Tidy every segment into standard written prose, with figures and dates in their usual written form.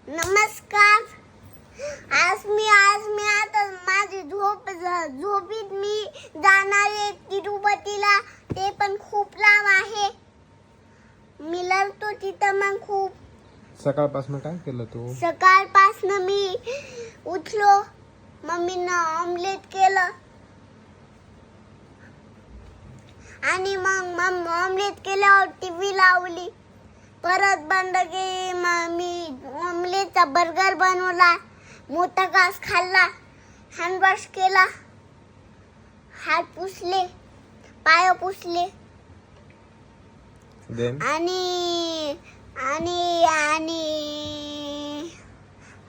नमस्कार. आज मी आता माझी झोपीत मी जाणार आहे तिरुपतीला. ते पण खूप लांब आहे. मी लढतो तिथं मग खूप. सकाळपासून काय केलं तू? सकाळपासून मी उठलो, मम्मीनं ऑमलेट केलं आणि मग ऑमलेट केल्यावर टीव्ही लावली. परत बंद केली. मी ऑमलेटचा बर्गर बनवला, मोठा घास खाल्ला, हँडवॉश केला, हात पुसले, पाय पुसले आणि आणि आणि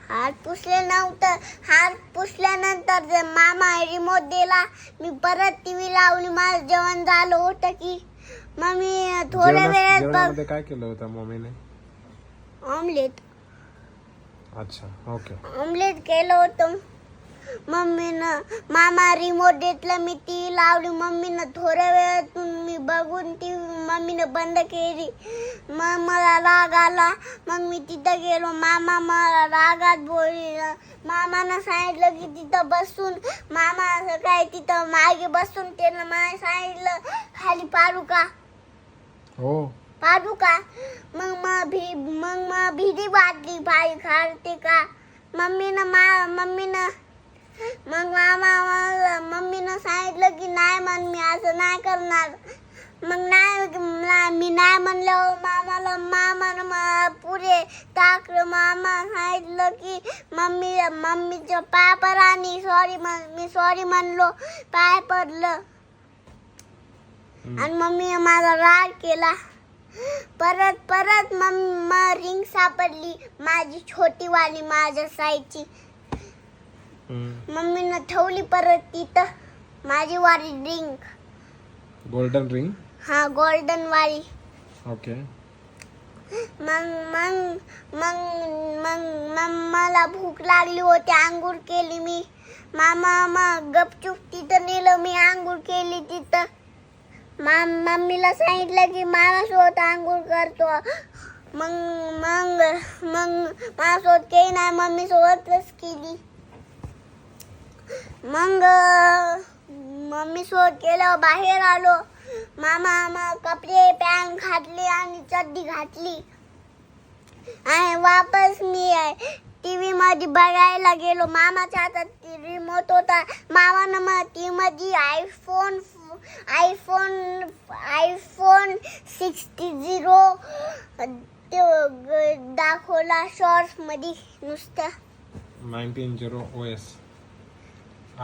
हात पुसले नव्हतं. हात पुसल्यानंतर मामा रिमोट दिला. मी परत टीव्ही लावली. माझं जेवण झालं होतं की मग मी थोड्या वेळात जेवणामध्ये काय केलं होतं मम्मीने? ऑमलेट. अच्छा, ओके. ऑमलेट केलं होतं मम्मीनं. मामा रिमोट घेतलं, मी टीव्ही लावली. मम्मीनं थोड्या वेळातून मी बघून टीव्ही मम्मीनं बंद केली. मग मला राग आला. मग मी तिथं गेलो. मामा मला रागात बोलले. मामानं सांगितलं की तिथं बसून, मामा असं काय तिथं मागे बसून त्यानं मला सांगितलं खाली पाडू का, हो पाडू का. मग भीती वाटली पाय खालते का. मम्मीनं मम्मीनं सांगितलं की नाही म्हण, मी असं नाही करणार. मी नाही म्हणलं. मामानं मला पुढे टाकलं. मामा सांगितलं की मम्मीचं पाय पडा आणि मी सॉरी म्हणलो, पाय पडलं आणि मम्मीने माझा राग केला. परत रिंग सापडली माझी छोटी वाली, माझ्या साईजची. मम्मीनं ठेवली परत तिथं माझी वाली रिंग. Golden ring? हा, गोल्डन वाली. ओके. मग मला भूक लागली होती. आंघोळ केली मी. मामा गपचूप तिथं नेलं. मी आंघोळ केली तिथं. मम्मीला सांगितलं की माझ्यासोबत आंघोळ करतो. मग माझ्यासोबत काही नाही, मम्मी सोबतच केली. मग मम्मी सोबत केलं. बाहेर आलो. मामा कपडे पॅन्ट घातले आणि चड्डी घातली आणि वापस मी टीव्ही मध्ये बघायला गेलो. मामाच्या हातात रिमोट होता. मामानं मग टी मध्ये आयफोन 60 दाखवला शॉर्ट्स मध्ये नुसतं. 19 OS.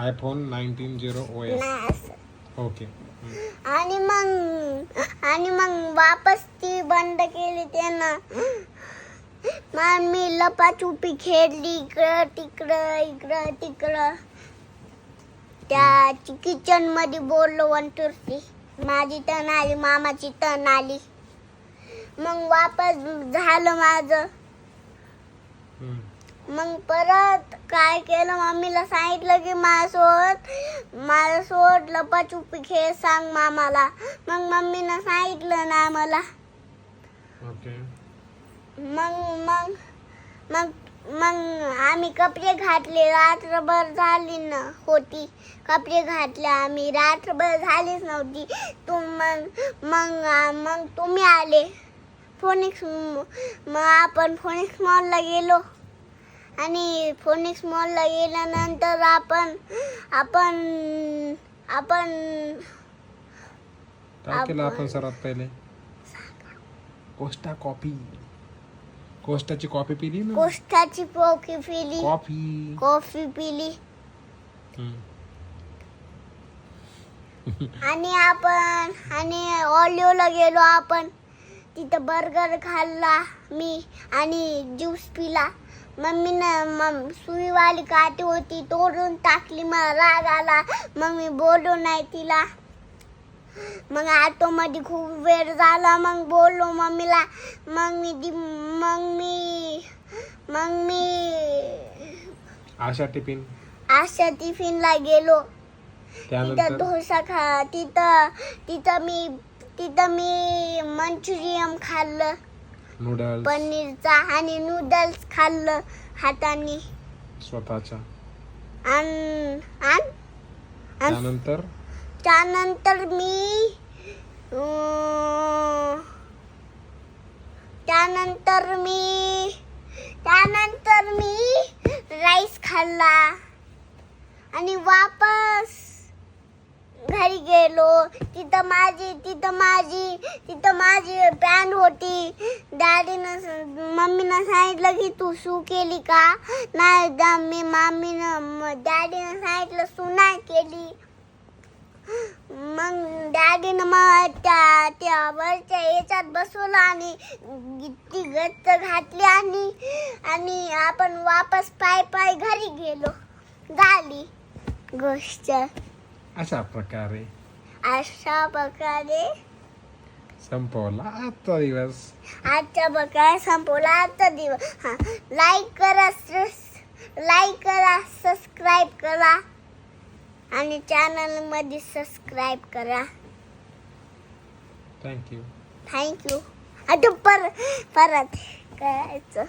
iPhone 19 OS. नाही असं. ओके. आणि मग वापस ती बंद केली त्यानं. मग मी लपाछुपी खेळली इकडं तिकडं. त्या किचन मध्ये बोललो 1 2 3. माझी टर्न आली, मामाची टर्न आली. मग वापस झालं माझं. मग परत काय केलं, मम्मीला सांगितलं की माझ्यासोबत लपाछुपी खेळ सांग मामाला. मग मम्मीनं सांगितलं नाही मला. ओके. मग आम्ही कपडे घातले. रात्रभर झाली न होती. कपडे घातले आम्ही, रात्रभर झालीच नव्हती. मग तुम्ही आले फोनिक्स. मग आपण फोनिक्स मॉलला गेलो आणि फोनिक्स मॉलला गेल्यानंतर आपण काय केलं आपण सर्वात पहिले? कोस्टाची कॉफी पिली ना? कोस्टाची कॉफी पिली. कॉफी पिली आणि ऑलिओला गेलो आपण. तिथं बर्गर खाल्ला मी आणि ज्यूस पिला. मम्मीनं सुईवाली काठी होती तोडून टाकली. मला राग आला. मग मी बोललो नाही तिला. मग ऑटोमध्ये खूप वेळ झाला. मग बोललो मम्मीला. मग मी आशा टिफिनला गेलो. त्यानंतर तिथं डोसा तिथं मी मंचुरियन खाल्लं. नूडल्स पनीरचा आणि नूडल्स खाल्लं हाताने. स्वतःच्या. आणि त्यानंतर त्यानंतर मी राईस खाल्ला आणि वापस घरी गेलो. तिथं माझी पॅन होती. मम्मीनं सांगितलं की तू सू केली का? नाही, डॅडीनं सांगितलं सू नाही केली. मग डॅडीनं मग त्या वरच्या याच्यात बसवलं आणि ती गच्च घातली आणि आपण वापस पाय घरी गेलो. झाली गोष्ट. अशा प्रकारे संपवला आजचा दिवस. संपवला आजचा दिवस. हा, लाईक करा, सबस्क्राईब करा आणि चॅनल मध्ये सबस्क्राईब करा. थँक्यू. आता परत करायचं.